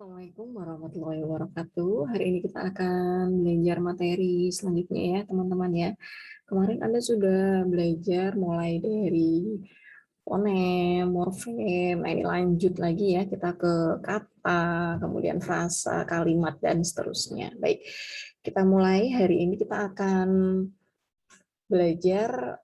Assalamualaikum warahmatullahi wabarakatuh. Hari ini kita akan belajar materi selanjutnya ya teman-teman ya. Kemarin Anda sudah belajar mulai dari fonem, morfem, nah ini lanjut lagi ya kita ke kata, kemudian frasa, kalimat, dan seterusnya. Baik, kita mulai hari ini kita akan belajar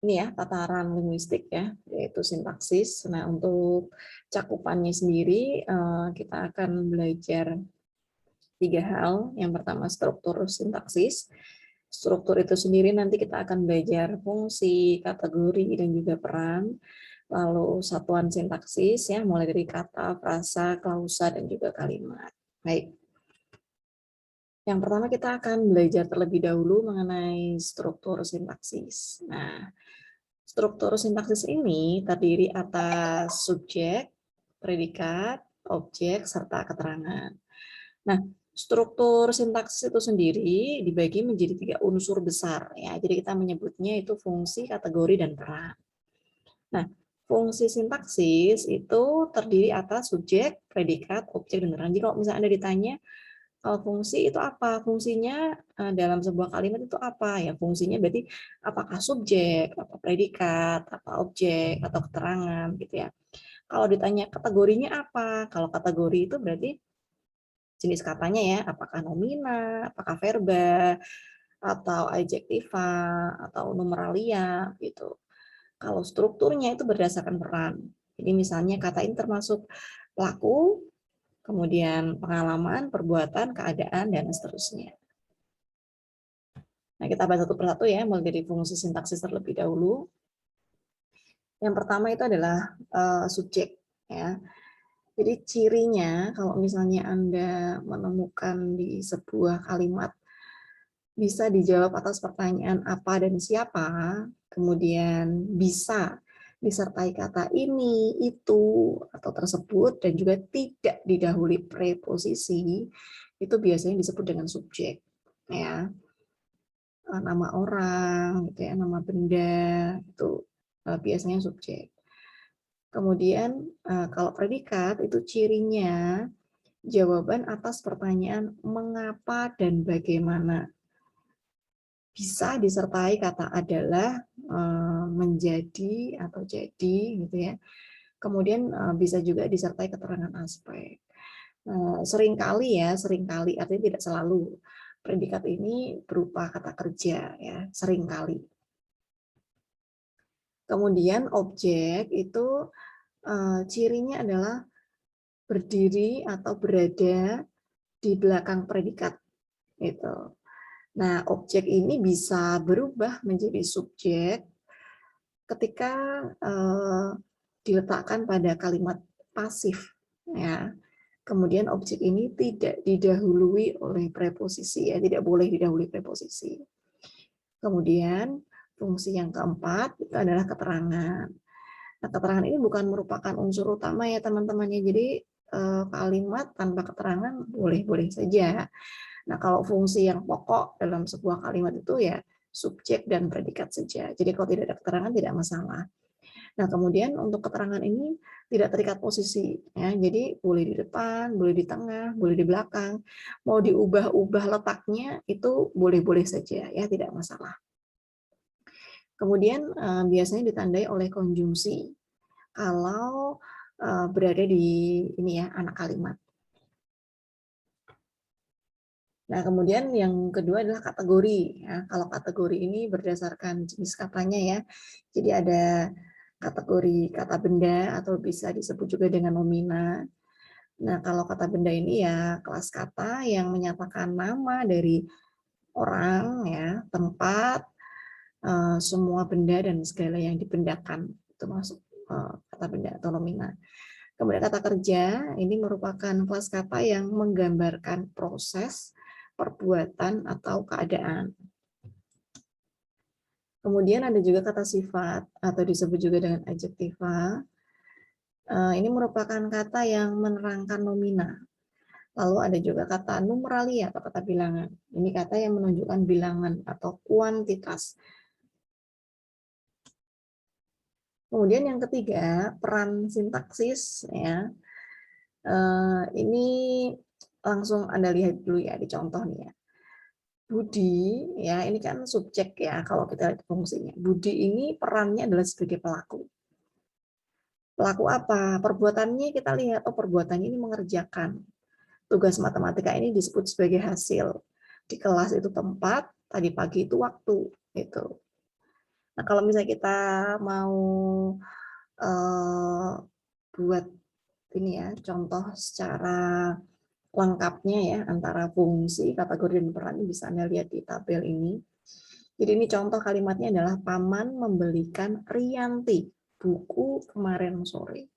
ini ya, tataran linguistik ya, yaitu sintaksis. Nah, untuk cakupannya sendiri, kita akan belajar 3 hal. Yang pertama, struktur sintaksis. Struktur itu sendiri nanti kita akan belajar fungsi, kategori, dan juga peran. Lalu satuan sintaksis, ya, mulai dari kata, frasa, klausa, dan juga kalimat. Baik. Yang pertama kita akan belajar terlebih dahulu mengenai struktur sintaksis. Nah, struktur sintaksis ini terdiri atas subjek, predikat, objek, serta keterangan. Nah, struktur sintaksis itu sendiri dibagi menjadi 3 unsur besar ya. Jadi kita menyebutnya itu fungsi, kategori, dan peran. Nah, fungsi sintaksis itu terdiri atas subjek, predikat, objek, dan peran. Jadi kalau misalnya Anda ditanya kalau fungsi itu apa? Fungsinya dalam sebuah kalimat itu apa? Ya, fungsinya berarti apakah subjek, apa predikat, apa objek, atau keterangan gitu ya. Kalau ditanya kategorinya apa? Kalau kategori itu berarti jenis katanya ya, apakah nomina, apakah verba, atau adjektiva, atau numeralia gitu. Kalau strukturnya itu berdasarkan peran. Jadi misalnya kata ini termasuk pelaku, kemudian pengalaman, perbuatan, keadaan, dan seterusnya. Nah, kita bahas satu persatu ya, mulai dari fungsi sintaksis terlebih dahulu. Yang pertama itu adalah subjek. Ya. Jadi cirinya, kalau misalnya Anda menemukan di sebuah kalimat, bisa dijawab atas pertanyaan apa dan siapa, kemudian bisa disertai kata ini, itu, atau tersebut, dan juga tidak didahului preposisi, itu biasanya disebut dengan subjek. Ya, nama orang, gitu ya, nama benda, itu biasanya subjek. Kemudian kalau predikat itu cirinya jawaban atas pertanyaan mengapa dan bagaimana. Bisa disertai kata adalah, menjadi atau jadi gitu ya. Kemudian bisa juga disertai keterangan aspek. Seringkali artinya tidak selalu. Predikat ini berupa kata kerja ya, seringkali. Kemudian objek itu cirinya adalah berdiri atau berada di belakang predikat gitu. Nah, objek ini bisa berubah menjadi subjek ketika diletakkan pada kalimat pasif ya. Kemudian objek ini tidak didahului oleh preposisi ya, tidak boleh didahului preposisi. Kemudian fungsi yang keempat itu adalah keterangan. Nah, keterangan ini bukan merupakan unsur utama ya teman-teman ya. Jadi kalimat tanpa keterangan boleh-boleh saja. Nah, kalau fungsi yang pokok dalam sebuah kalimat itu ya subjek dan predikat saja. Jadi kalau tidak ada keterangan tidak masalah. Nah, kemudian untuk keterangan ini tidak terikat posisi ya. Jadi boleh di depan, boleh di tengah, boleh di belakang. Mau diubah-ubah letaknya itu boleh-boleh saja ya, tidak masalah. Kemudian biasanya ditandai oleh konjungsi kalau berada di ini ya, anak kalimat. Nah, kemudian yang kedua adalah kategori. Ya. Kalau kategori ini berdasarkan jenis katanya ya. Jadi ada kategori kata benda atau bisa disebut juga dengan nomina. Nah, kalau kata benda ini ya kelas kata yang menyatakan nama dari orang, ya, tempat, semua benda dan segala yang dibendakan. Itu masuk kata benda atau nomina. Kemudian kata kerja ini merupakan kelas kata yang menggambarkan proses, perbuatan, atau keadaan. Kemudian ada juga kata sifat atau disebut juga dengan adjektiva. Ini merupakan kata yang menerangkan nomina. Lalu ada juga kata numeralia atau kata bilangan. Ini kata yang menunjukkan bilangan atau kuantitas. Kemudian yang ketiga, peran sintaksis ya. Ini langsung Anda lihat dulu ya di contoh nih ya. Budi ya, ini kan subjek ya kalau kita lihat fungsinya. Budi ini perannya adalah sebagai pelaku. Pelaku apa? Perbuatannya kita lihat, oh perbuatannya ini mengerjakan. Tugas matematika ini disebut sebagai hasil. Di kelas itu tempat, tadi pagi itu waktu. Gitu. Nah kalau misalnya kita mau buat ini ya, contoh secara lengkapnya ya, antara fungsi, kategori, dan peran, bisa Anda lihat di tabel ini. Jadi ini contoh kalimatnya adalah Paman membelikan Rianti buku kemarin sore.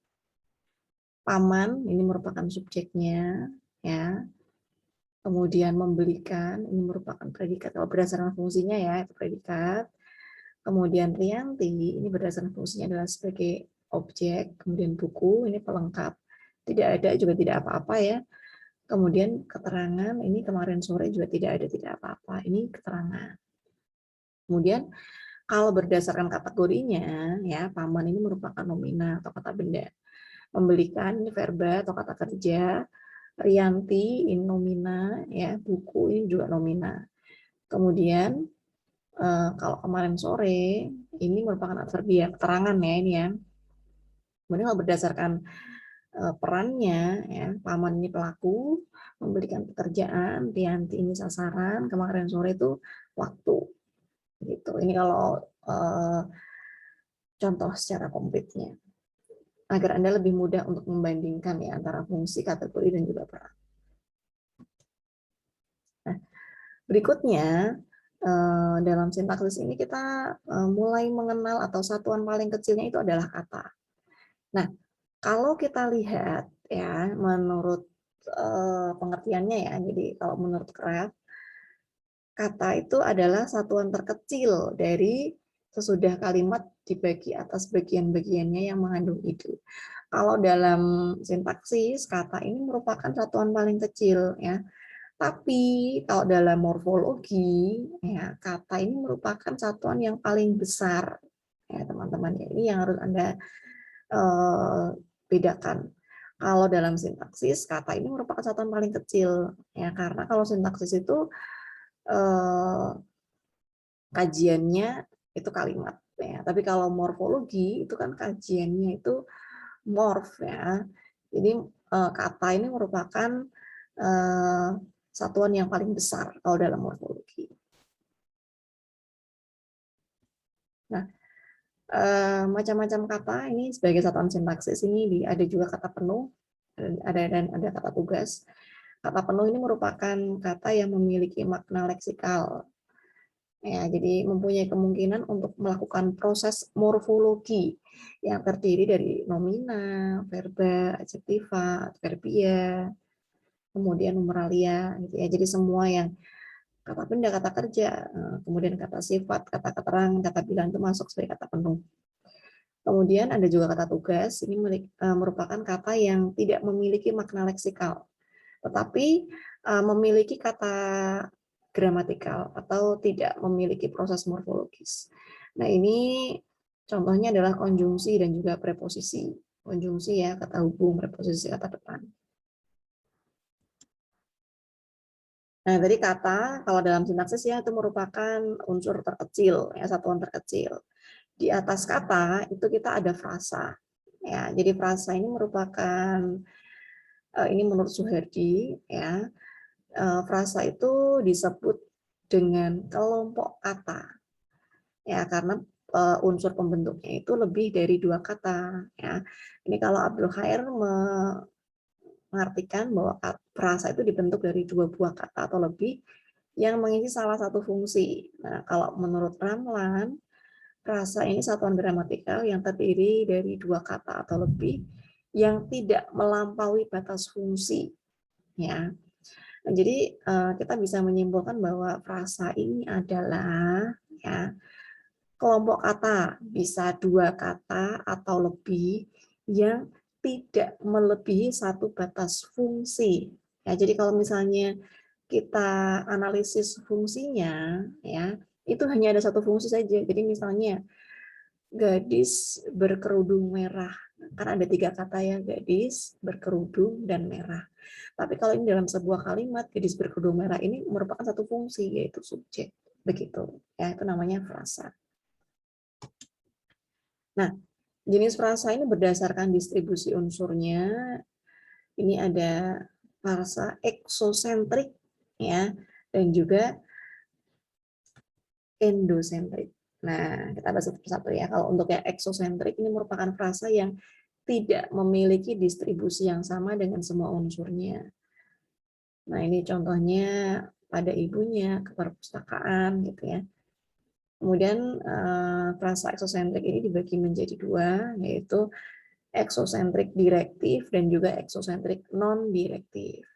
Paman ini merupakan subjeknya ya. Kemudian membelikan ini merupakan predikat. Kalau berdasarkan fungsinya ya itu predikat. Kemudian Rianti ini berdasarkan fungsinya adalah sebagai objek. Kemudian buku ini pelengkap. Tidak ada juga tidak apa-apa ya. Kemudian keterangan ini kemarin sore juga tidak ada tidak apa-apa. Ini keterangan. Kemudian kalau berdasarkan kategorinya, ya paman ini merupakan nomina atau kata benda. Membelikan ini verba atau kata kerja. Rianti ini nomina, ya buku ini juga nomina. Kemudian kalau kemarin sore ini merupakan adverbial keterangan ya ini ya. Kemudian kalau berdasarkan perannya, ya paman ini pelaku, memberikan pekerjaan, Rianti ini sasaran, kemarin sore itu waktu. Gitu. Ini kalau contoh secara komplitnya. Agar Anda lebih mudah untuk membandingkan ya antara fungsi, kategori, dan juga peran. Nah, berikutnya dalam sintaksis ini kita mulai mengenal atau satuan paling kecilnya itu adalah kata. Nah, kalau kita lihat ya menurut pengertiannya ya, jadi kalau menurut Kraft, kata itu adalah satuan terkecil dari sesudah kalimat dibagi atas bagian-bagiannya yang mengandung ide. Kalau dalam sintaksis, kata ini merupakan satuan paling kecil ya. Tapi kalau dalam morfologi, ya, kata ini merupakan satuan yang paling besar ya teman-teman. Ini yang harus Anda bedakan. Kalau dalam sintaksis, kata ini merupakan satuan paling kecil ya, karena kalau sintaksis itu kajiannya itu kalimat ya. Tapi kalau morfologi itu kan kajiannya itu morf ya. Jadi kata ini merupakan satuan yang paling besar kalau dalam morfologi. Nah, macam-macam kata ini sebagai satuan sintaksis ini ada juga kata penuh dan ada kata tugas. Kata penuh ini merupakan kata yang memiliki makna leksikal. Ya, jadi mempunyai kemungkinan untuk melakukan proses morfologi yang terdiri dari nomina, verba, adjektiva, adverbia, kemudian numeralia, gitu ya. Jadi semua yang kata benda, kata kerja, kemudian kata sifat, kata keterangan, kata bilang itu masuk sebagai kata penuh. Kemudian ada juga kata tugas, ini merupakan kata yang tidak memiliki makna leksikal, tetapi memiliki kata gramatikal atau tidak memiliki proses morfologis. Nah ini contohnya adalah konjungsi dan juga preposisi. Konjungsi ya kata hubung, preposisi kata depan. Nah tadi kata kalau dalam sintaksis ya itu merupakan unsur terkecil ya satuan terkecil. Di atas kata itu kita ada frasa. Ya jadi frasa ini merupakan ini menurut Suherdi ya. Frasa itu disebut dengan kelompok kata ya karena unsur pembentuknya itu lebih dari 2 kata ya. Ini kalau Abdul Khair mengartikan bahwa frasa itu dibentuk dari 2 buah kata atau lebih yang mengisi salah satu fungsi. Nah, kalau menurut Ramlan, frasa ini satuan gramatikal yang terdiri dari 2 kata atau lebih yang tidak melampaui batas fungsi ya. Nah, jadi kita bisa menyimpulkan bahwa frasa ini adalah ya kelompok kata, bisa 2 kata atau lebih yang tidak melebihi satu batas fungsi. Ya, jadi kalau misalnya kita analisis fungsinya, ya itu hanya ada satu fungsi saja. Jadi misalnya gadis berkerudung merah. Kan ada 3 kata ya, gadis, berkerudung, dan merah. Tapi kalau ini dalam sebuah kalimat, gadis berkerudung merah ini merupakan satu fungsi, yaitu subjek. Begitu. Ya, itu namanya frasa. Nah, jenis frasa ini berdasarkan distribusi unsurnya. Ini ada frasa eksosentrik, ya, dan juga endosentrik. Nah, kita bahas satu persatu ya. Kalau untuk yang eksosentrik ini merupakan frasa yang tidak memiliki distribusi yang sama dengan semua unsurnya. Nah, ini contohnya pada ibunya, ke perpustakaan gitu ya. Kemudian frasa eksosentrik ini dibagi menjadi 2, yaitu eksosentrik direktif dan juga eksosentrik non-direktif.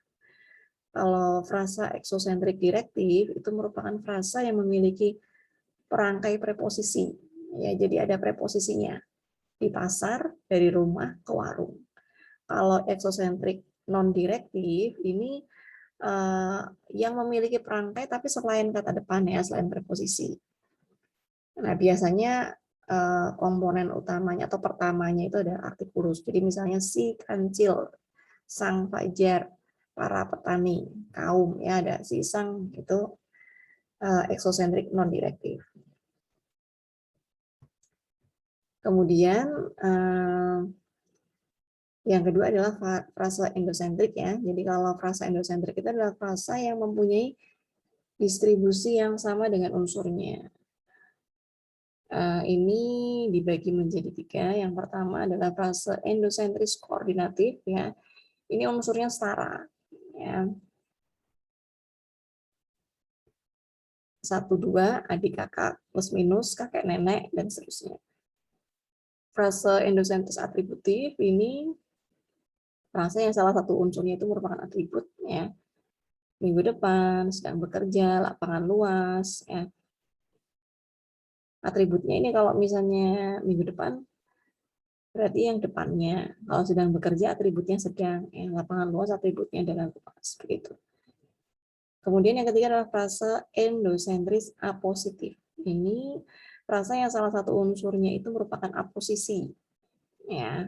Kalau frasa eksosentrik direktif itu merupakan frasa yang memiliki perangkai preposisi. Ya, jadi ada preposisinya. Di pasar, dari rumah ke warung. Kalau eksosentrik non-direktif ini yang memiliki perangkai tapi selain kata depan ya, selain preposisi. Nah, biasanya komponen utamanya atau pertamanya itu ada artikulus. Jadi misalnya si kancil, sang fajar, para petani, kaum ya, ada si sang itu eksosentrik non-direktif. Kemudian yang kedua adalah frasa endosentrik ya. Jadi kalau frasa endosentrik itu adalah frasa yang mempunyai distribusi yang sama dengan unsurnya. Ini dibagi menjadi 3. Yang pertama adalah frasa endosentris koordinatif ya. Ini unsurnya setara ya. 1, 2, adik kakak, plus minus, kakek nenek, dan seterusnya. Frasa endosentris atributif ini frasa yang salah satu unsurnya itu merupakan atribut ya. Minggu depan, sedang bekerja, lapangan luas ya. Atributnya ini kalau misalnya minggu depan berarti yang depannya. Kalau sedang bekerja atributnya sedang, ya. Lapangan luas atributnya adalah luas begitu. Kemudian yang ketiga adalah frasa endosentris apositif. Ini frasa yang salah satu unsurnya itu merupakan aposisi. Ya.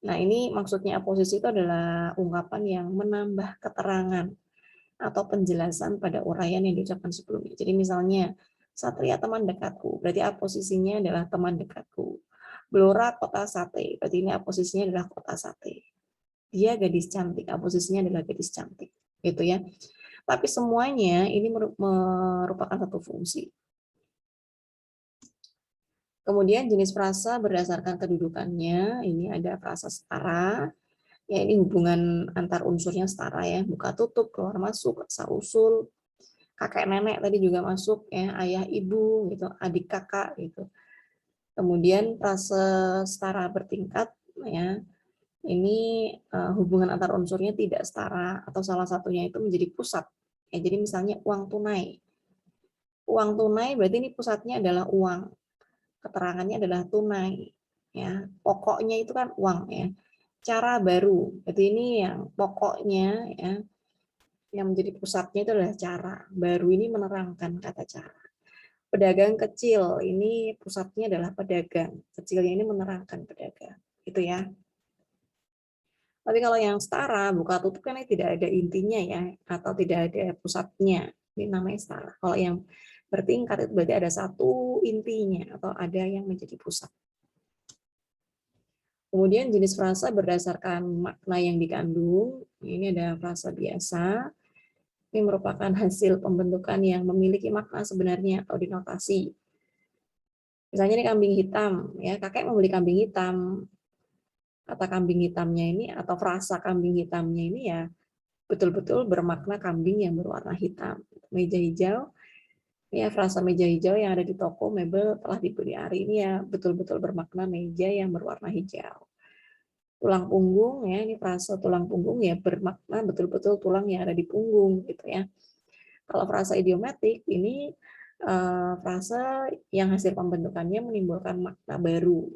Nah, ini maksudnya aposisi itu adalah ungkapan yang menambah keterangan atau penjelasan pada uraian yang diucapkan sebelumnya. Jadi misalnya, Satria teman dekatku, berarti aposisinya adalah teman dekatku. Blora kota sate, berarti ini aposisinya adalah kota sate. Dia gadis cantik, aposisinya adalah gadis cantik. Gitu ya. Tapi semuanya ini merupakan satu fungsi. Kemudian jenis frasa berdasarkan kedudukannya, ini ada frasa setara, ya ini hubungan antar unsurnya setara ya, buka tutup, keluar masuk, asal usul, kakek nenek tadi juga masuk ya, ayah ibu gitu, adik kakak gitu. Kemudian frasa setara bertingkat ya, ini hubungan antar unsurnya tidak setara atau salah satunya itu menjadi pusat. Ya, jadi misalnya uang tunai. Uang tunai berarti ini pusatnya adalah uang. Keterangannya adalah tunai. Ya, pokoknya itu kan uang ya. Cara baru, berarti ini yang pokoknya ya, yang menjadi pusatnya itu adalah cara. Baru ini menerangkan kata cara. Pedagang kecil, ini pusatnya adalah pedagang. Kecilnya ini menerangkan pedagang. Itu ya. Tapi kalau yang setara, buka tutup kan tidak ada intinya ya, atau tidak ada pusatnya. Ini namanya setara. Kalau yang bertingkat itu berarti ada satu intinya, atau ada yang menjadi pusat. Kemudian jenis frasa berdasarkan makna yang dikandung. Ini ada frasa biasa. Ini merupakan hasil pembentukan yang memiliki makna sebenarnya atau dinotasi. Misalnya ini kambing hitam, ya kakek membeli kambing hitam. Kata kambing hitamnya ini atau frasa kambing hitamnya ini ya betul-betul bermakna kambing yang berwarna hitam. Meja hijau, ya frasa meja hijau yang ada di toko mebel telah dibeli hari ini ya betul-betul bermakna meja yang berwarna hijau. Tulang punggung ya, ini frasa tulang punggung ya bermakna betul-betul tulang yang ada di punggung gitu ya. Kalau frasa idiomatik ini frasa yang hasil pembentukannya menimbulkan makna baru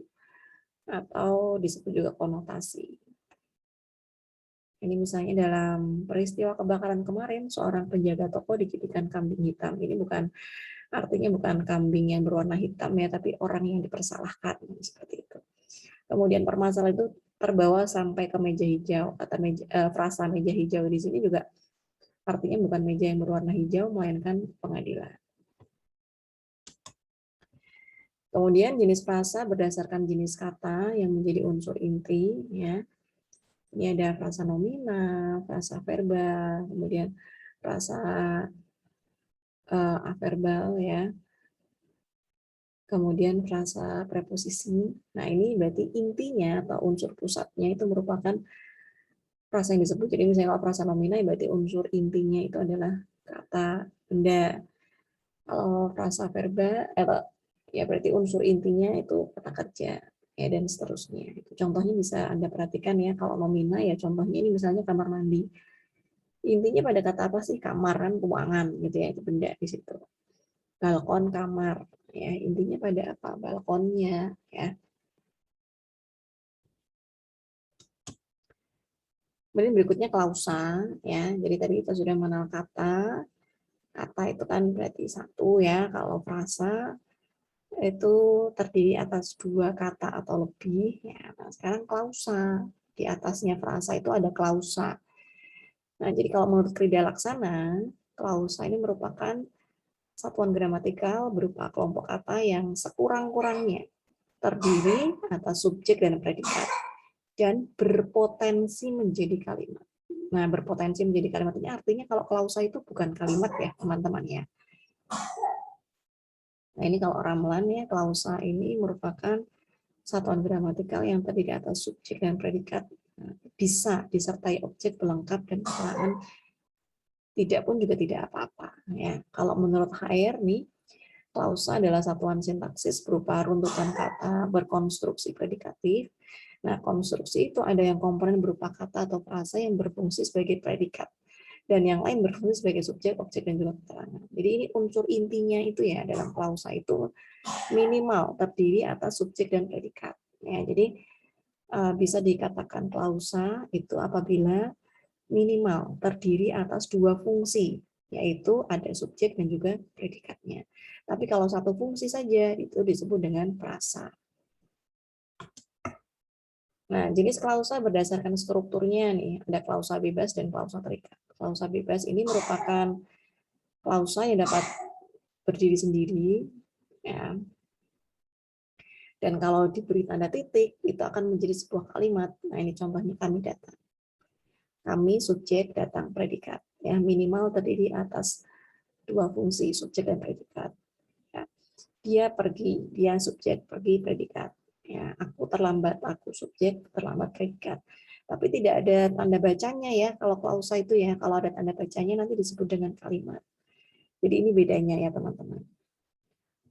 atau disebut juga konotasi. Ini misalnya dalam peristiwa kebakaran kemarin, seorang penjaga toko dikipikan kambing hitam. Ini bukan Artinya bukan kambing yang berwarna hitam ya, tapi orang yang dipersalahkan seperti itu. Kemudian permasalahan itu terbawa sampai ke meja hijau. Kata frasa meja hijau di sini juga artinya bukan meja yang berwarna hijau, melainkan pengadilan. Kemudian jenis frasa berdasarkan jenis kata yang menjadi unsur inti, ya. Ini ada frasa nominal, frasa verbal, kemudian frasa averbal, ya. Kemudian frasa preposisi. Nah, ini berarti intinya atau unsur pusatnya itu merupakan frasa yang disebut. Jadi misalnya kalau frasa nominal berarti unsur intinya itu adalah kata, benda. Kalau frasa verbal, ya berarti unsur intinya itu kata kerja, ya, dan seterusnya. Contohnya bisa Anda perhatikan ya, kalau nominal ya contohnya ini misalnya kamar mandi. Intinya pada kata apa sih? Kamar, kan, ruangan gitu ya, itu benda di situ. Balkon, kamar, ya intinya pada apa? Balkonnya, ya. Kemudian berikutnya klausa, ya. Jadi tadi kita sudah mengenal kata. Kata itu kan berarti satu ya. Kalau frasa itu terdiri atas dua kata atau lebih. Ya. Nah, sekarang klausa. Di atasnya frasa itu ada klausa. Nah, jadi kalau menurut Krida Laksana, klausa ini merupakan satuan gramatikal berupa kelompok kata yang sekurang-kurangnya terdiri atas subjek dan predikat dan berpotensi menjadi kalimat. Nah, berpotensi menjadi kalimat ini artinya kalau klausa itu bukan kalimat ya, teman-teman ya. Nah, ini kalau ramalan ya, klausa ini merupakan satuan gramatikal yang terdiri atas subjek dan predikat, bisa disertai objek pelengkap dan keterangan, tidak pun juga tidak apa-apa. Ya, kalau menurut HR nih, klausa adalah satuan sintaksis berupa runtutan kata berkonstruksi predikatif. Nah, konstruksi itu ada yang komponen berupa kata atau frasa yang berfungsi sebagai predikat, dan yang lain berfungsi sebagai subjek, objek, dan juga keterangan. Jadi ini unsur intinya itu ya dalam klausa itu minimal terdiri atas subjek dan predikat. Ya, jadi bisa dikatakan klausa itu apabila minimal terdiri atas dua fungsi, yaitu ada subjek dan juga predikatnya. Tapi kalau satu fungsi saja itu disebut dengan frasa. Nah, jenis klausa berdasarkan strukturnya nih, ada klausa bebas dan klausa terikat. Klausa bebas ini merupakan klausa yang dapat berdiri sendiri, ya. Dan kalau diberi tanda titik, itu akan menjadi sebuah kalimat. Nah, ini contohnya kami datang. Kami subjek, datang predikat. Ya, minimal terdiri atas dua fungsi, subjek dan predikat. Ya. Dia pergi, dia subjek, pergi predikat. Ya, aku terlambat, aku subjek, terlambat predikat. Tapi tidak ada tanda bacanya ya, kalau klausa itu ya, kalau ada tanda bacanya nanti disebut dengan kalimat. Jadi ini bedanya ya teman-teman.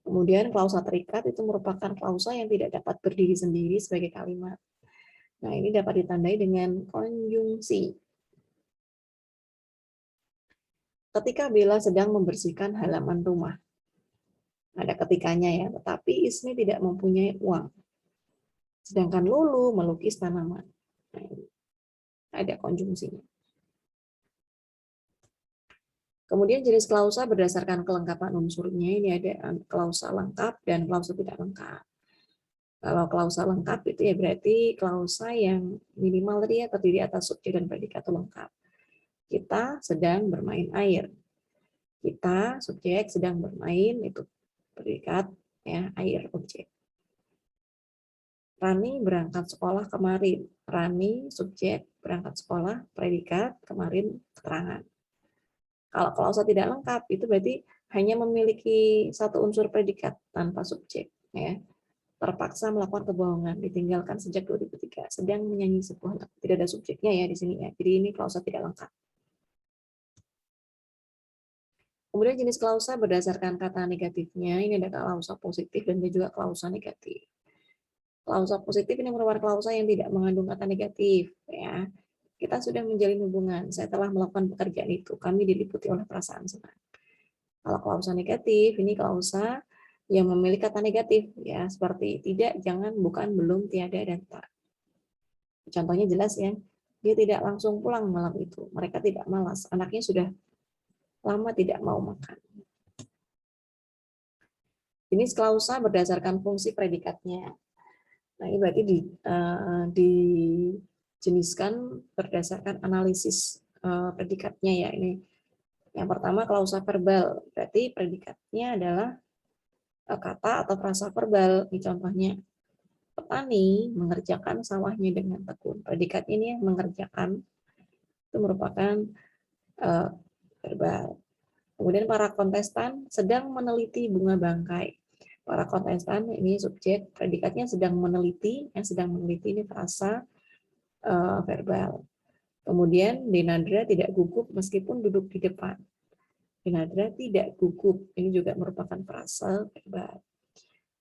Kemudian klausa terikat itu merupakan klausa yang tidak dapat berdiri sendiri sebagai kalimat. Nah, ini dapat ditandai dengan konjungsi. Ketika Bella sedang membersihkan halaman rumah. Ada ketikanya ya, tetapi Ismi tidak mempunyai uang. Sedangkan Lulu melukis tanaman. Nah, ini ada konjungsinya. Kemudian jenis klausa berdasarkan kelengkapan unsurnya, ini ada klausa lengkap dan klausa tidak lengkap. Kalau klausa lengkap itu ya berarti klausa yang minimal tadi ya terdiri atas subjek dan predikat itu lengkap. Kita sedang bermain air. Kita subjek sedang bermain itu predikat ya air objek. Rani berangkat sekolah kemarin. Rani subjek berangkat sekolah predikat kemarin keterangan. Kalau klausa tidak lengkap itu berarti hanya memiliki satu unsur predikat tanpa subjek ya. Terpaksa melakukan kebohongan, ditinggalkan sejak 2003, sedang menyanyi sebuah lagu. Tidak ada subjeknya ya di sini ya. Jadi ini klausa tidak lengkap. Kemudian jenis klausa berdasarkan kata negatifnya, ini ada klausa positif dan juga klausa negatif. Klausa positif ini merupakan klausa yang tidak mengandung kata negatif ya. Kita sudah menjalin hubungan, saya telah melakukan pekerjaan itu, kami diliputi oleh perasaan senang. Kalau klausa negatif, ini klausa yang memiliki kata negatif, ya seperti tidak, jangan, bukan, belum, tiada, dan tak. Contohnya jelas ya, dia tidak langsung pulang malam itu, mereka tidak malas, anaknya sudah lama tidak mau makan. Jenis klausa berdasarkan fungsi predikatnya. Nah, ini berarti dijeniskan berdasarkan analisis predikatnya ya. Ini yang pertama klausa verbal, berarti predikatnya adalah kata atau frasa verbal. Ini contohnya, petani mengerjakan sawahnya dengan tekun. Predikat ini yang mengerjakan itu merupakan verbal. Kemudian para kontestan sedang meneliti bunga bangkai. Para kontestan ini subjek, predikatnya sedang meneliti, yang sedang meneliti ini frasa verbal. Kemudian Denadra tidak gugup meskipun duduk di depan. Denadra tidak gugup, ini juga merupakan frasa verbal.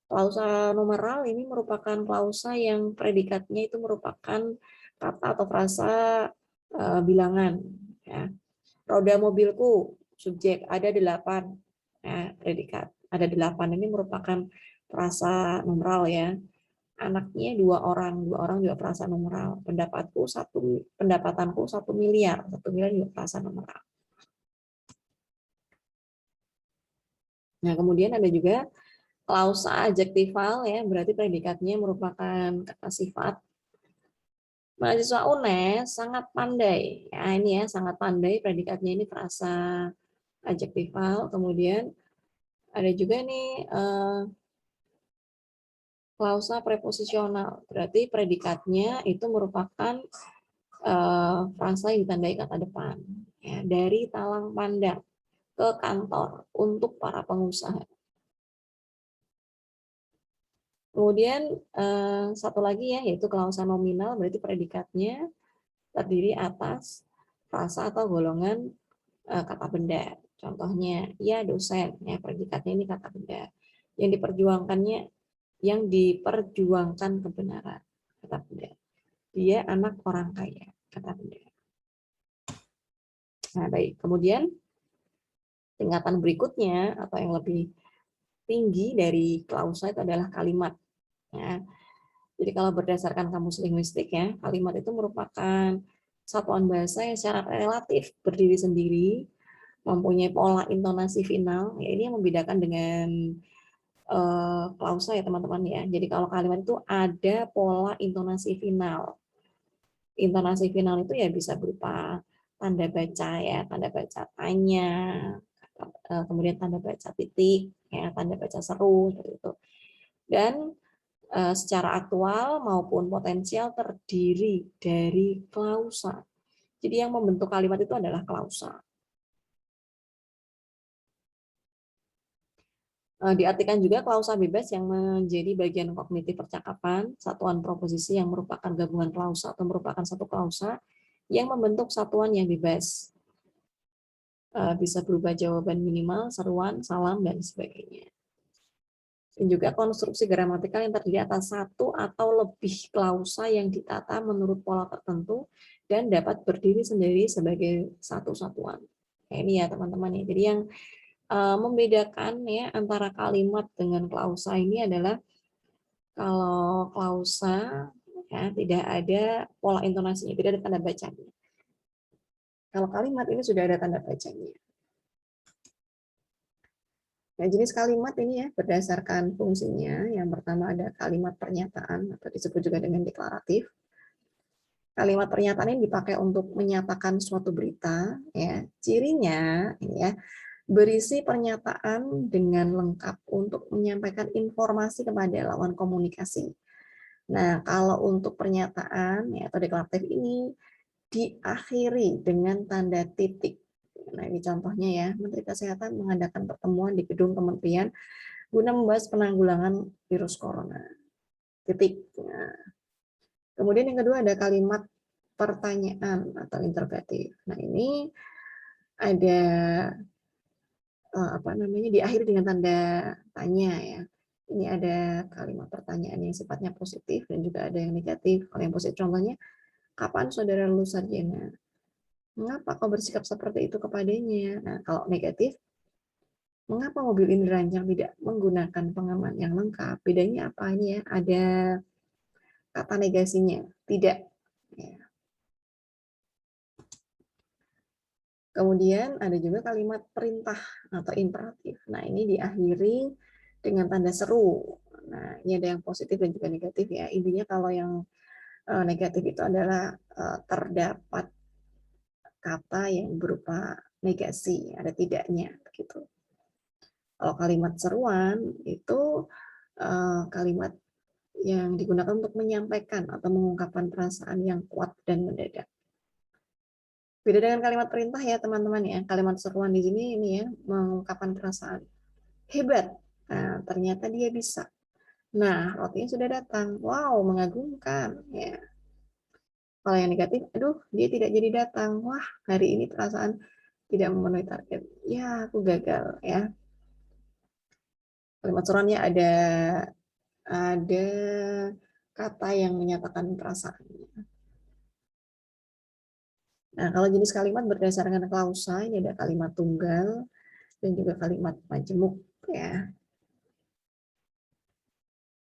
Klausa numeral ini merupakan klausa yang predikatnya itu merupakan kata atau frasa bilangan. Ya. Roda mobilku, subjek, ada 8. Ya, predikat. Ada 8, ini merupakan frasa numeral ya. Anaknya 2 orang juga frasa numeral. Pendapatanku 1 miliar, 1 miliar juga frasa numeral. Nah, kemudian ada juga klausa adjektifal ya, berarti predikatnya merupakan kata sifat. Mahasiswa UNES sangat pandai. Ya, ini ya, sangat pandai, predikatnya ini frasa adjektifal. Kemudian ada juga nih klausa preposisional, berarti predikatnya itu merupakan frasa yang ditandai kata depan. Ya, dari talang pandang ke kantor untuk para pengusaha. Kemudian satu lagi ya, yaitu klausa nominal, berarti predikatnya terdiri atas frasa atau golongan kata benda. Contohnya, ya dosen, ya predikatnya ini kata benda. Yang diperjuangkan kebenaran, kata benda. Dia anak orang kaya, kata benda. Nah, baik. Kemudian tingkatan berikutnya atau yang lebih tinggi dari klausa itu adalah kalimat. Ya. Jadi kalau berdasarkan kamus linguistik ya, kalimat itu merupakan satuan bahasa yang secara relatif berdiri sendiri, mempunyai pola intonasi final. Ya, ini yang membedakan dengan klausa ya teman-teman ya. Jadi kalau kalimat itu ada pola intonasi final. Intonasi final itu ya bisa berupa tanda baca ya, tanda baca tanya, kemudian tanda baca titik, ya, tanda baca seru seperti itu. Dan secara aktual maupun potensial terdiri dari klausa. Jadi yang membentuk kalimat itu adalah klausa. Diartikan juga klausa bebas yang menjadi bagian kognitif percakapan, satuan proposisi yang merupakan gabungan klausa atau merupakan satu klausa yang membentuk satuan yang bebas. Bisa berubah jawaban minimal, seruan, salam, dan sebagainya. Dan juga konstruksi gramatikal yang terdiri atas satu atau lebih klausa yang ditata menurut pola tertentu dan dapat berdiri sendiri sebagai satu satuan. Nah, ini ya teman-teman ya. Jadi yang membedakan ya antara kalimat dengan klausa ini adalah kalau klausa ya tidak ada pola intonasinya, tidak ada tanda bacanya. Kalau kalimat ini sudah ada tanda bacanya. Nah, jenis kalimat ini ya berdasarkan fungsinya. Yang pertama ada kalimat pernyataan atau disebut juga dengan deklaratif. Kalimat pernyataan ini dipakai untuk menyatakan suatu berita ya. Cirinya ini ya berisi pernyataan dengan lengkap untuk menyampaikan informasi kepada lawan komunikasi. Nah, kalau untuk pernyataan ya, atau deklaratif ini diakhiri dengan tanda titik. Nah, ini contohnya ya, Menteri Kesehatan mengadakan pertemuan di gedung kementerian guna membahas penanggulangan virus corona. Titik. Nah, kemudian yang kedua ada kalimat pertanyaan atau interrogatif. Nah, ini ada diakhiri dengan tanda tanya ya. Ini ada kalimat pertanyaan yang sifatnya positif dan juga ada yang negatif. Kalau yang positif contohnya, kapan saudara lulus sarjana? Mengapa kau bersikap seperti itu kepadanya? Nah, kalau negatif, mengapa mobil ini dirancang tidak menggunakan pengaman yang lengkap? Bedanya apa ini ya? Ada kata negasinya, tidak. Ya. Kemudian ada juga kalimat perintah atau imperatif. Nah, ini diakhiri dengan tanda seru. Nah, ini ada yang positif dan juga negatif ya. Intinya kalau yang negatif itu adalah terdapat kata yang berupa negasi, ada tidaknya begitu. Kalau kalimat seruan itu kalimat yang digunakan untuk menyampaikan atau mengungkapkan perasaan yang kuat dan mendadak. Beda dengan kalimat perintah ya teman-teman ya. Kalimat seruan di sini ini ya mengungkapkan perasaan. Hebat. Nah, ternyata dia bisa. Nah, rotinya sudah datang. Wow, mengagumkan ya. Kalau yang negatif, aduh, dia tidak jadi datang. Wah, hari ini perasaan tidak memenuhi target. Ya, aku gagal ya. Kalimat seruannya ada kata yang menyatakan perasaan. Nah, kalau jenis kalimat berdasarkan klausa, ini ada kalimat tunggal dan juga kalimat majemuk ya.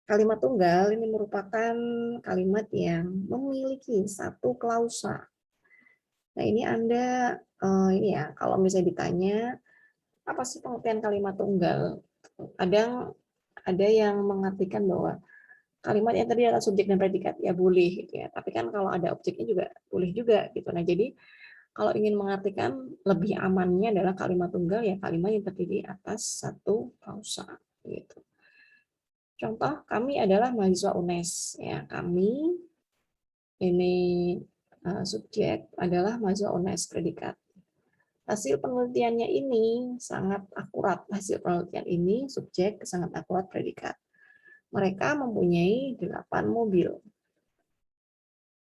Kalimat tunggal ini merupakan kalimat yang memiliki satu klausa. Nah, ini Anda ini ya, kalau misalnya ditanya apa sih pengertian kalimat tunggal? Kadang ada yang mengartikan bahwa kalimat yang terdiri atas subjek dan predikat ya boleh gitu ya. Tapi kan kalau ada objeknya juga boleh juga gitu. Nah, jadi kalau ingin mengartikan lebih amannya adalah kalimat tunggal ya kalimat yang terdiri atas satu klausa gitu. Contoh, kami adalah mahasiswa UNES ya. Kami ini subjek adalah mahasiswa UNES predikat. Hasil penelitiannya ini sangat akurat. Hasil penelitian ini subjek sangat akurat predikat. Mereka mempunyai 8 mobil.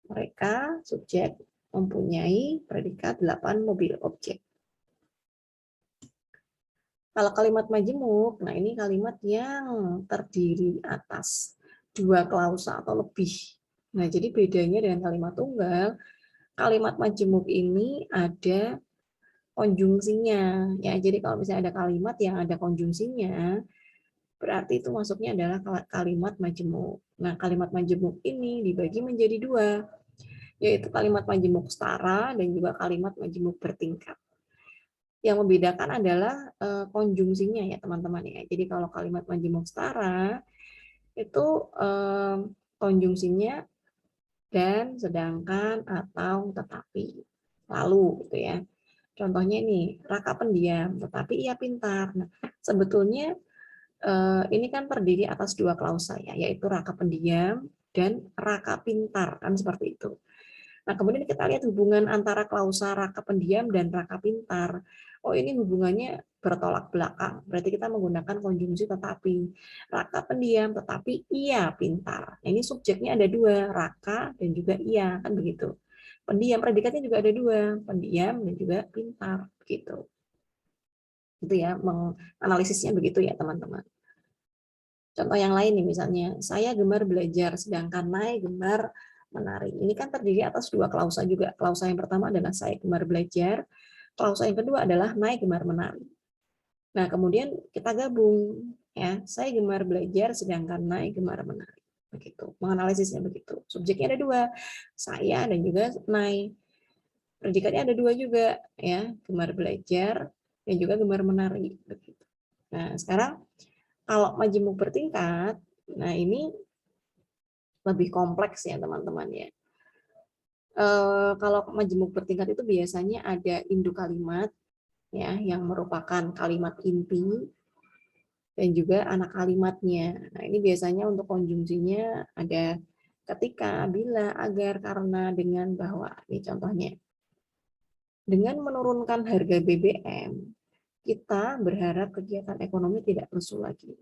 Mereka subjek mempunyai predikat 8 mobil objek. Kalau kalimat majemuk, nah ini kalimat yang terdiri atas dua klausa atau lebih. Nah, jadi bedanya dengan kalimat tunggal, kalimat majemuk ini ada konjungsinya. Ya, jadi kalau misalnya ada kalimat yang ada konjungsinya, berarti itu masuknya adalah kalimat majemuk. Nah, kalimat majemuk ini dibagi menjadi dua, yaitu kalimat majemuk setara dan juga kalimat majemuk bertingkat. Yang membedakan adalah konjungsinya ya teman-teman ya. Jadi kalau kalimat majemuk setara itu konjungsinya dan, sedangkan, atau, tetapi, lalu gitu ya. Contohnya ini Raka pendiam, tetapi ia pintar. Nah, sebetulnya ini kan terdiri atas dua klausa ya, yaitu Raka pendiam dan Raka pintar kan seperti itu. Nah, kemudian kita lihat hubungan antara klausa Raka pendiam dan Raka pintar. Oh, ini hubungannya bertolak belakang. Berarti kita menggunakan konjungsi tetapi. Raka pendiam, tetapi ia pintar. Nah, ini subjeknya ada dua, Raka dan juga ia, kan begitu. Pendiam, predikatnya juga ada dua, pendiam dan juga pintar. Begitu. Itu ya, menganalisisnya begitu ya, teman-teman. Contoh yang lain nih, misalnya, saya gemar belajar, sedangkan Nai gemar menari. Ini kan terdiri atas dua klausa juga. Klausa yang pertama adalah saya gemar belajar, klausa yang kedua adalah Nai gemar menari. Nah, kemudian kita gabung ya. Saya gemar belajar sedangkan Nai gemar menari. Begitu. Menganalisisnya begitu. Subjeknya ada dua, saya dan juga Nai. Predikatnya ada dua juga ya, gemar belajar dan juga gemar menari begitu. Nah, sekarang kalau majemuk bertingkat, nah ini lebih kompleks ya teman-teman ya. Kalau majemuk bertingkat itu biasanya ada induk kalimat ya yang merupakan kalimat inti dan juga anak kalimatnya. Nah, ini biasanya untuk konjungsinya ada ketika, bila, agar, karena, dengan, bahwa. Ini contohnya. Dengan menurunkan harga BBM, kita berharap kegiatan ekonomi tidak lesu lagi.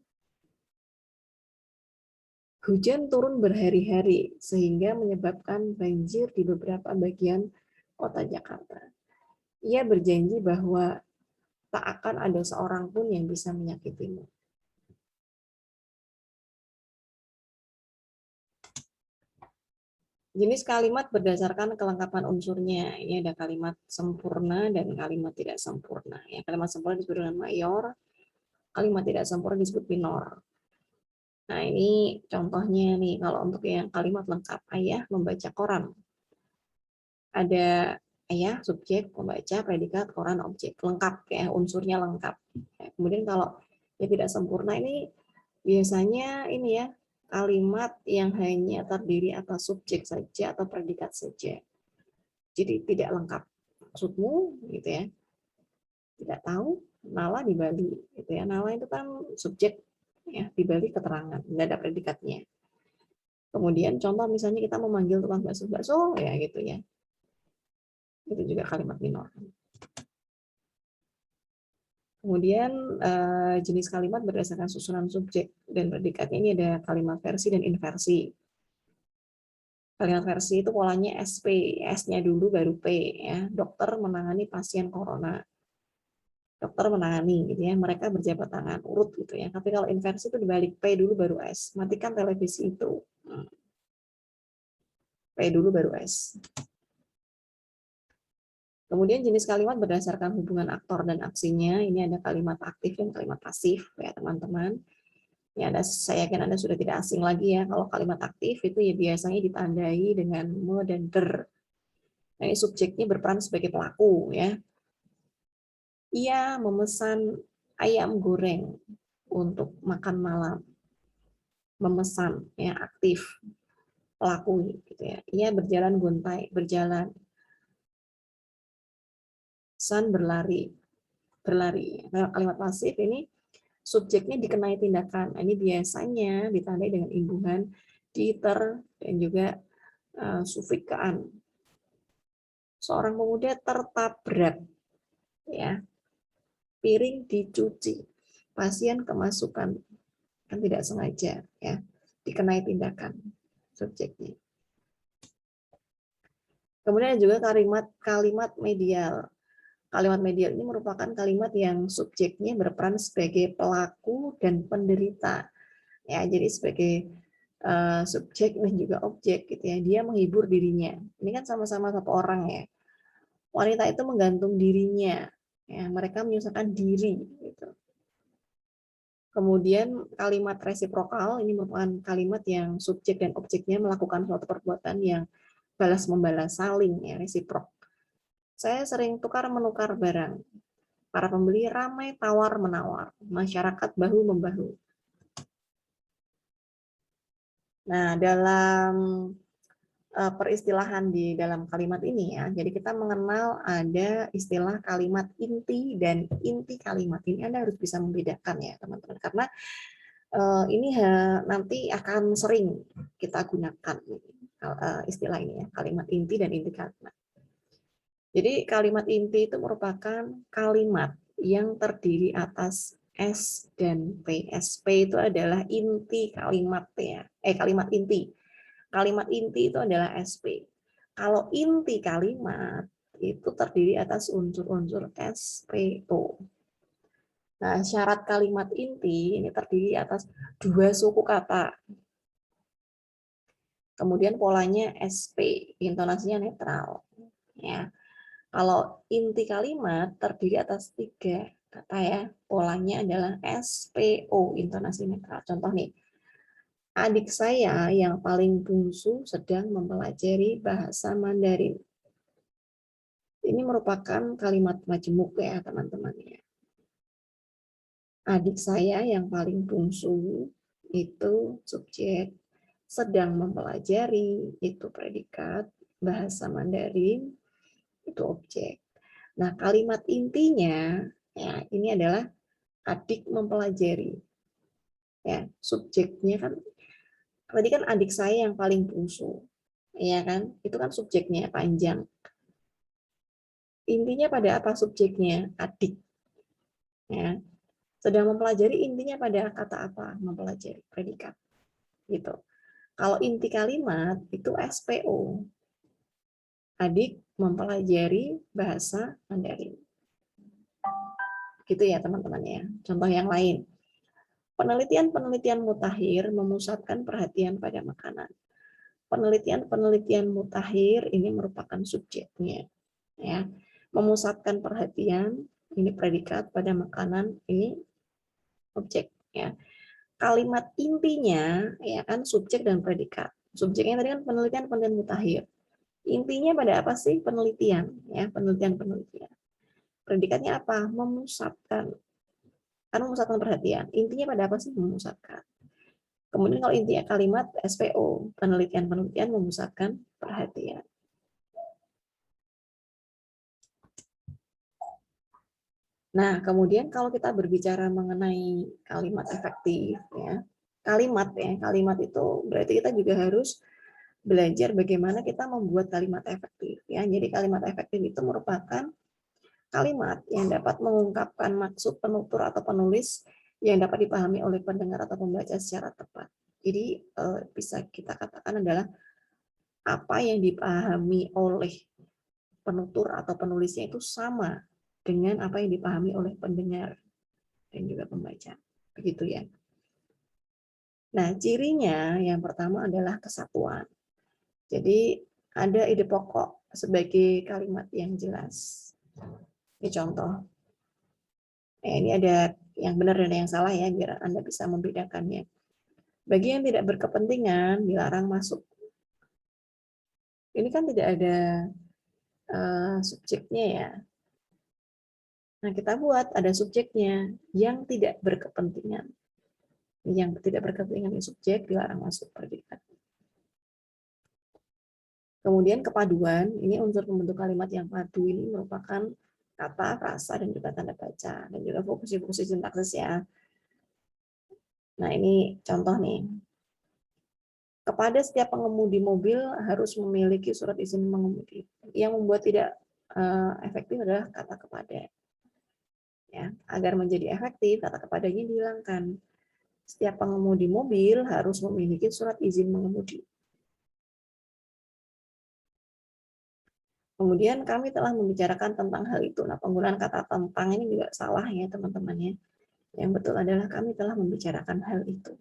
Hujan turun berhari-hari sehingga menyebabkan banjir di beberapa bagian kota Jakarta. Ia berjanji bahwa tak akan ada seorang pun yang bisa menyakitimu. Jenis kalimat berdasarkan kelengkapan unsurnya. Ini ada kalimat sempurna dan kalimat tidak sempurna. Ya, kalimat sempurna disebut dengan mayor, kalimat tidak sempurna disebut minor. Nah, ini contohnya nih, kalau untuk yang kalimat lengkap, ayah membaca koran. Ada ayah, subjek, membaca, predikat, koran, objek. Lengkap ya, unsurnya lengkap. Kemudian kalau yang tidak sempurna ini Biasanya ini ya, kalimat yang hanya terdiri atas subjek saja atau predikat saja. Jadi tidak lengkap. Maksudmu gitu ya. Tidak tahu, Nala di Bali gitu ya. Nala itu kan subjek ya, di Bali keterangan, nggak ada predikatnya. Kemudian contoh misalnya kita memanggil tukang bakso-bakso ya gitu ya. Itu juga kalimat minor. Kemudian jenis kalimat berdasarkan susunan subjek dan predikatnya ini ada kalimat versi dan inversi. Kalimat versi itu polanya SP, S-nya dulu baru P ya. Dokter menangani pasien corona. Dokter menangani gitu ya. Mereka berjabat tangan urut gitu ya. Tapi kalau inversi itu dibalik, P dulu baru S. Matikan televisi itu. P dulu baru S. Kemudian jenis kalimat berdasarkan hubungan aktor dan aksinya. Ini ada kalimat aktif dan kalimat pasif ya teman-teman. Ya, saya yakin Anda sudah tidak asing lagi ya. Kalau kalimat aktif itu ya biasanya ditandai dengan me dan ber. Nah, ini subjeknya berperan sebagai pelaku ya. Ia memesan ayam goreng untuk makan malam. Memesan ya aktif pelaku gitu ya. Ia berjalan gontai, berjalan. San berlari. Berlari. Nah, kalimat pasif ini subjeknya dikenai tindakan. Ini biasanya ditandai dengan imbuhan diter dan juga sufikaan. Seorang pemuda tertabrak, ya, piring dicuci, pasien kemasukan, kan tidak sengaja, ya, dikenai tindakan subjeknya. Kemudian juga kalimat medial. Kalimat medial ini merupakan kalimat yang subjeknya berperan sebagai pelaku dan penderita. Ya, jadi sebagai subjek dan juga objek gitu ya. Dia menghibur dirinya. Ini kan sama-sama satu orang ya. Wanita itu menggantung dirinya. Ya, mereka menyusahkan diri gitu. Kemudian kalimat resiprokal ini merupakan kalimat yang subjek dan objeknya melakukan suatu perbuatan yang balas membalas, saling ya, resiprok. Saya sering tukar menukar barang. Para pembeli ramai tawar menawar. Masyarakat bahu membahu. Nah, dalam peristilahan di dalam kalimat ini ya. Jadi kita mengenal ada istilah kalimat inti dan inti kalimat. Ini Anda harus bisa membedakan ya, teman-teman. Karena ini nanti akan sering kita gunakan istilah ini ya, kalimat inti dan inti kalimat. Jadi kalimat inti itu merupakan kalimat yang terdiri atas S dan P. SP itu adalah inti kalimat ya. Kalimat inti. Kalimat inti itu adalah SP. Kalau inti kalimat itu terdiri atas unsur-unsur SPO. Nah, syarat kalimat inti ini terdiri atas dua suku kata. Kemudian polanya SP, intonasinya netral. Ya. Kalau inti kalimat terdiri atas tiga kata ya, polanya adalah SPO, intonasi netral. Contoh nih, adik saya yang paling bungsu sedang mempelajari bahasa Mandarin. Ini merupakan kalimat majemuk ya teman-teman ya. Adik saya yang paling bungsu itu subjek, sedang mempelajari itu predikat, bahasa Mandarin itu objek. Nah, kalimat intinya ya ini adalah adik mempelajari. Ya, subjeknya kan tadi kan adik saya yang paling bungsu. Ya kan? Itu kan subjeknya panjang. Intinya pada apa subjeknya? Adik. Ya. Sedang mempelajari intinya pada kata apa? Mempelajari predikat. Gitu. Kalau inti kalimat itu SPO. Adik mempelajari bahasa Mandarin. Gitu ya teman-teman ya. Contoh yang lain. Penelitian-penelitian mutakhir memusatkan perhatian pada makanan. Penelitian-penelitian mutakhir ini merupakan subjeknya. Ya. Memusatkan perhatian, ini predikat, pada makanan, ini objek. Ya. Kalimat intinya ya kan subjek dan predikat. Subjeknya tadi kan penelitian-penelitian mutakhir. Intinya pada apa sih? Penelitian. Ya, penelitian-penelitian. Predikatnya apa? Memusatkan. Kan memusatkan perhatian. Intinya pada apa sih? Memusatkan. Kemudian kalau intinya kalimat SPO, penelitian-penelitian memusatkan perhatian. Nah, kemudian kalau kita berbicara mengenai kalimat efektif, ya, kalimat itu berarti kita juga harus belajar bagaimana kita membuat kalimat efektif, ya. Jadi kalimat efektif itu merupakan kalimat yang dapat mengungkapkan maksud penutur atau penulis yang dapat dipahami oleh pendengar atau pembaca secara tepat. Jadi bisa kita katakan adalah apa yang dipahami oleh penutur atau penulisnya itu sama dengan apa yang dipahami oleh pendengar dan juga pembaca. Begitu ya. Nah, cirinya yang pertama adalah kesatuan. Jadi ada ide pokok sebagai kalimat yang jelas. Ini contoh. Ini ada yang benar dan yang salah ya, biar Anda bisa membedakannya. Bagi yang tidak berkepentingan, dilarang masuk. Ini kan tidak ada subjeknya ya. Nah, kita buat ada subjeknya, yang tidak berkepentingan. Yang tidak berkepentingan di subjek, dilarang masuk predikat. Kemudian kepaduan, ini unsur pembentuk kalimat yang padu ini merupakan kata, frasa, dan juga tanda baca, dan juga fungsi-fungsi sintaksis ya. Nah, ini contoh nih. Kepada setiap pengemudi mobil harus memiliki surat izin mengemudi. Yang membuat tidak efektif adalah kata kepada. Ya, agar menjadi efektif, kata kepadanya dihilangkan. Setiap pengemudi mobil harus memiliki surat izin mengemudi. Kemudian kami telah membicarakan tentang hal itu. Nah, penggunaan kata tentang ini juga salah ya teman-teman ya. Yang betul adalah kami telah membicarakan hal itu.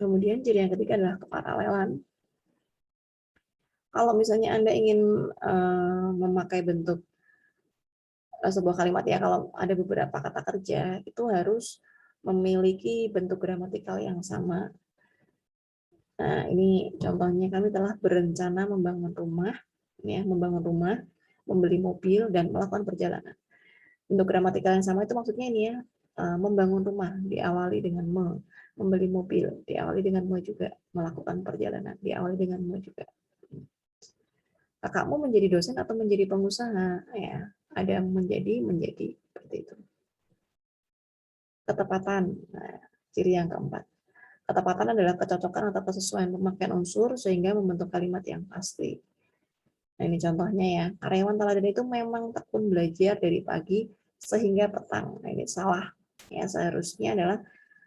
Kemudian ciri yang ketiga adalah keparalelan. Kalau misalnya Anda ingin memakai bentuk sebuah kalimat ya, kalau ada beberapa kata kerja, itu harus memiliki bentuk gramatikal yang sama. Nah, ini contohnya kami telah berencana membangun rumah, ya, membeli mobil, dan melakukan perjalanan. Bentuk gramatikal yang sama itu maksudnya ini ya, membangun rumah diawali dengan membeli mobil diawali dengan juga, melakukan perjalanan diawali dengan juga. Kakakmu menjadi dosen atau menjadi pengusaha? Ya, ada menjadi seperti itu. Ketepatan, nah, ciri yang keempat. Ketepatan adalah kecocokan atau kesesuaian pemakaian unsur sehingga membentuk kalimat yang pasti. Nah, ini contohnya ya. Karyawan teladan itu memang tekun belajar dari pagi sehingga petang. Nah, ini salah. Ya, seharusnya adalah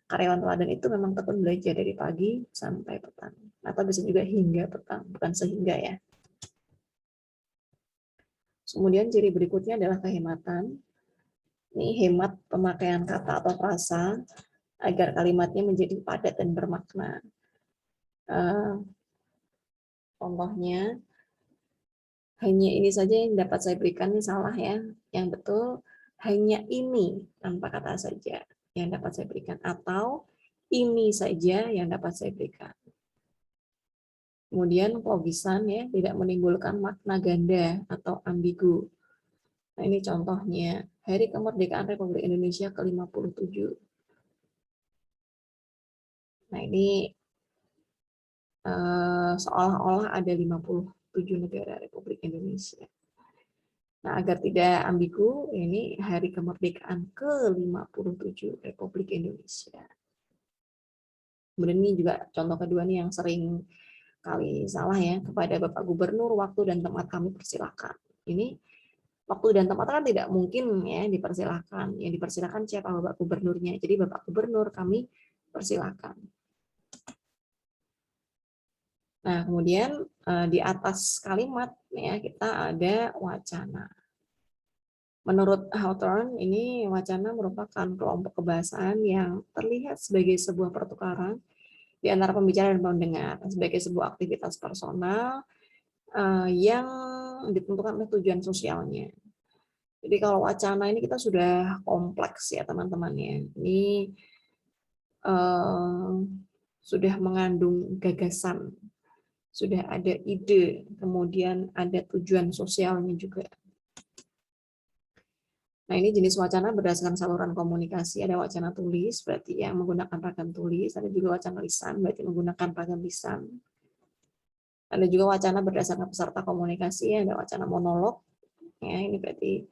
karyawan teladan itu memang tekun belajar dari pagi sampai petang. Atau bisa juga hingga petang, bukan sehingga ya. Kemudian ciri berikutnya adalah kehematan. Ini hemat pemakaian kata atau frasa agar kalimatnya menjadi padat dan bermakna. Contohnya, hanya ini saja yang dapat saya berikan, ini salah ya. Yang betul, hanya ini tanpa kata saja yang dapat saya berikan. Atau ini saja yang dapat saya berikan. Kemudian logisan ya, tidak menimbulkan makna ganda atau ambigu. Nah, ini contohnya, Hari Kemerdekaan Republik Indonesia ke-57. Nah, ini seolah-olah ada 57 negara Republik Indonesia. Nah, agar tidak ambigu, ini Hari Kemerdekaan ke-57 Republik Indonesia. Kemudian ini juga contoh kedua nih yang sering kali salah ya, kepada Bapak Gubernur, waktu dan tempat kami persilakan. Ini waktu dan tempat kan tidak mungkin ya dipersilakan. Yang dipersilakan siapa? Bapak Gubernurnya. Jadi Bapak Gubernur kami persilakan. Nah, kemudian di atas kalimat ya kita ada wacana. Menurut Hawthorne, ini wacana merupakan kelompok kebahasaan yang terlihat sebagai sebuah pertukaran di antara pembicara dan pendengar, sebagai sebuah aktivitas personal yang ditentukan oleh tujuan sosialnya. Jadi kalau wacana ini kita sudah kompleks ya teman-teman ya. Ini sudah mengandung gagasan, sudah ada ide, kemudian ada tujuan sosialnya juga. Nah, ini jenis wacana berdasarkan saluran komunikasi. Ada wacana tulis, berarti yang menggunakan ragam tulis. Ada juga wacana lisan, berarti menggunakan ragam lisan. Ada juga wacana berdasarkan peserta komunikasi, ada wacana monolog. Ya, ini berarti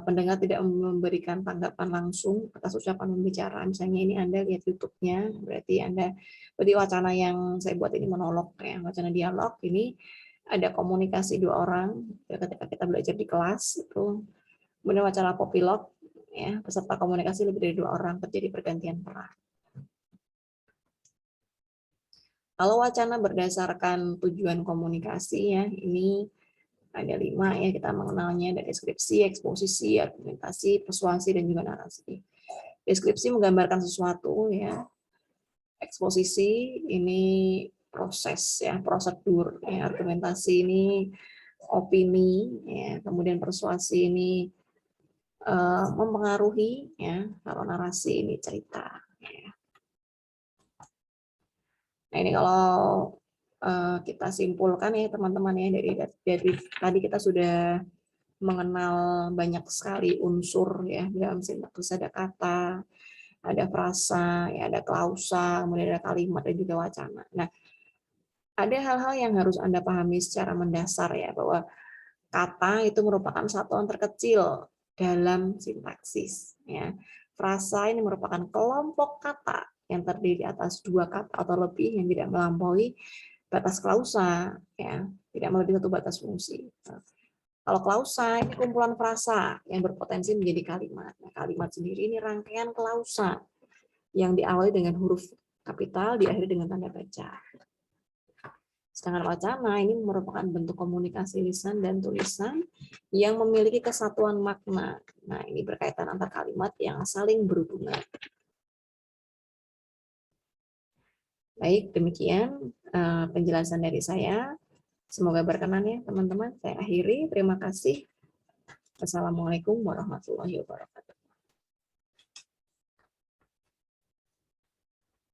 pendengar tidak memberikan tanggapan langsung atas ucapan pembicara. Misalnya ini Anda lihat YouTube-nya, berarti wacana yang saya buat ini monolog, ya. Wacana dialog ini ada komunikasi dua orang ketika kita belajar di kelas itu. Kemudian wacana popilog, ya, peserta komunikasi lebih dari dua orang, terjadi pergantian peran. Kalau wacana berdasarkan tujuan komunikasi, ya, ini ada 5, ya, kita mengenalnya, ada deskripsi, eksposisi, argumentasi, persuasi, dan juga narasi. Deskripsi menggambarkan sesuatu, ya. Eksposisi ini proses, ya, prosedur, ya. Argumentasi ini opini, ya. Kemudian persuasi ini mempengaruhi, ya. Kalau narasi ini cerita, ya. Nah, ini kalau kita simpulkan, ya teman-teman, ya, dari tadi kita sudah mengenal banyak sekali unsur, ya, dalam sintaksis. Ada kata, ada frasa, ya, ada klausa, kemudian ada kalimat, dan juga wacana. Nah, ada hal-hal yang harus Anda pahami secara mendasar, ya, bahwa kata itu merupakan satuan terkecil dalam sintaksis, ya. Frasa ini merupakan kelompok kata yang terdiri atas 2 kata atau lebih yang tidak melampaui batas klausa, ya, tidak melebihi 1 batas fungsi. Kalau klausa ini kumpulan frasa yang berpotensi menjadi kalimat. Nah, kalimat sendiri ini rangkaian klausa yang diawali dengan huruf kapital, diakhiri dengan tanda baca. Sedangkan wacana ini merupakan bentuk komunikasi lisan dan tulisan yang memiliki kesatuan makna. Nah, ini berkaitan antar kalimat yang saling berhubungan. Baik, demikian penjelasan dari saya. Semoga berkenan, ya teman-teman. Saya akhiri. Terima kasih. Assalamualaikum warahmatullahi wabarakatuh.